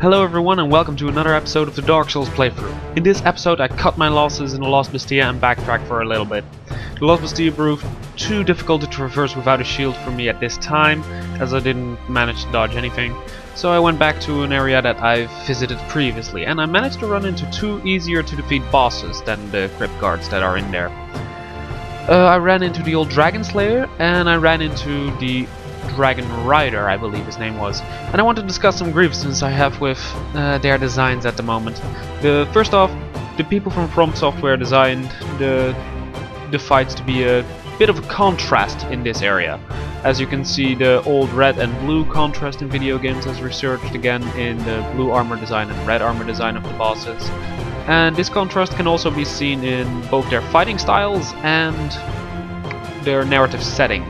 Hello everyone and welcome to another episode of the Dark Souls playthrough. In this episode I cut my losses in the Lost Bastia and backtracked for a little bit. The Lost Bastia proved too difficult to traverse without a shield for me at this time, as I didn't manage to dodge anything. So I went back to an area that I've visited previously, and I managed to run into two easier to defeat bosses than the crypt guards that are in there. I ran into the old Dragonslayer and I ran into the Dragonrider, I believe his name was, and I want to discuss some grievances I have with their designs at the moment. First off, the people from Software designed the fights to be a bit of a contrast in this area. As you can see, the old red and blue contrast in video games has resurged again in the blue armor design and red armor design of the bosses. And this contrast can also be seen in both their fighting styles and their narrative setting.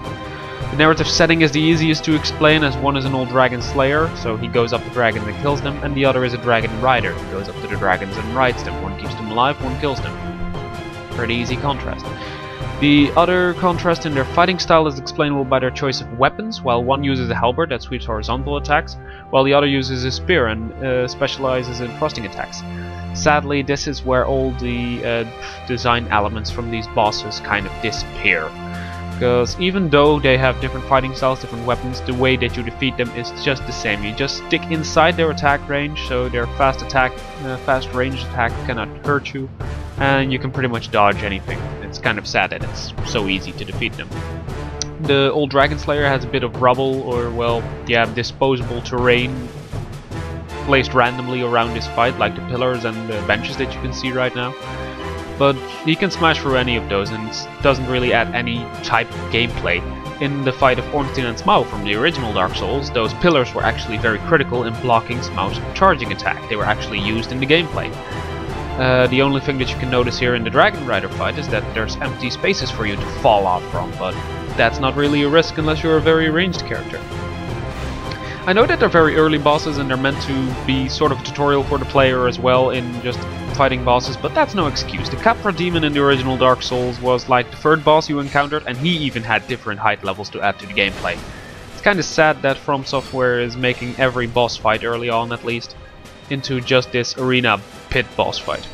The narrative setting is the easiest to explain, as one is an old Dragonslayer, so he goes up to dragons and kills them, and the other is a Dragonrider, who goes up to the dragons and rides them. One keeps them alive, one kills them. Pretty easy contrast. The other contrast in their fighting style is explainable by their choice of weapons. While one uses a halberd that sweeps horizontal attacks, while the other uses a spear and specializes in thrusting attacks. Sadly, this is where all the design elements from these bosses kind of disappear. Because even though they have different fighting styles, different weapons, the way that you defeat them is just the same. You just stick inside their attack range, so their fast range attack cannot hurt you, and you can pretty much dodge anything. It's kind of sad that it's so easy to defeat them. The old Dragonslayer has a bit of rubble, or well, yeah, disposable terrain placed randomly around this fight, like the pillars and the benches that you can see right now. But he can smash through any of those and doesn't really add any type of gameplay. In the fight of Ornstein and Smaug from the original Dark Souls, those pillars were actually very critical in blocking Smaug's charging attack. They were actually used in the gameplay. The only thing that you can notice here in the Dragonrider fight is that there's empty spaces for you to fall off from, but that's not really a risk unless you're a very ranged character. I know that they're very early bosses and they're meant to be sort of a tutorial for the player as well in just fighting bosses, but that's no excuse. The Capra Demon in the original Dark Souls was like the third boss you encountered, and he even had different height levels to add to the gameplay. It's kinda sad that From Software is making every boss fight, early on at least, into just this arena pit boss fight.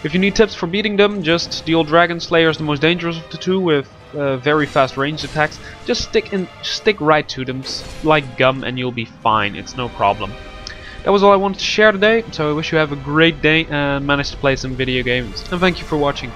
If you need tips for beating them, just the old Dragonslayer is the most dangerous of the two with very fast ranged attacks. Just stick right to them like gum and you'll be fine, it's no problem. That was all I wanted to share today, so I wish you have a great day and manage to play some video games, and thank you for watching.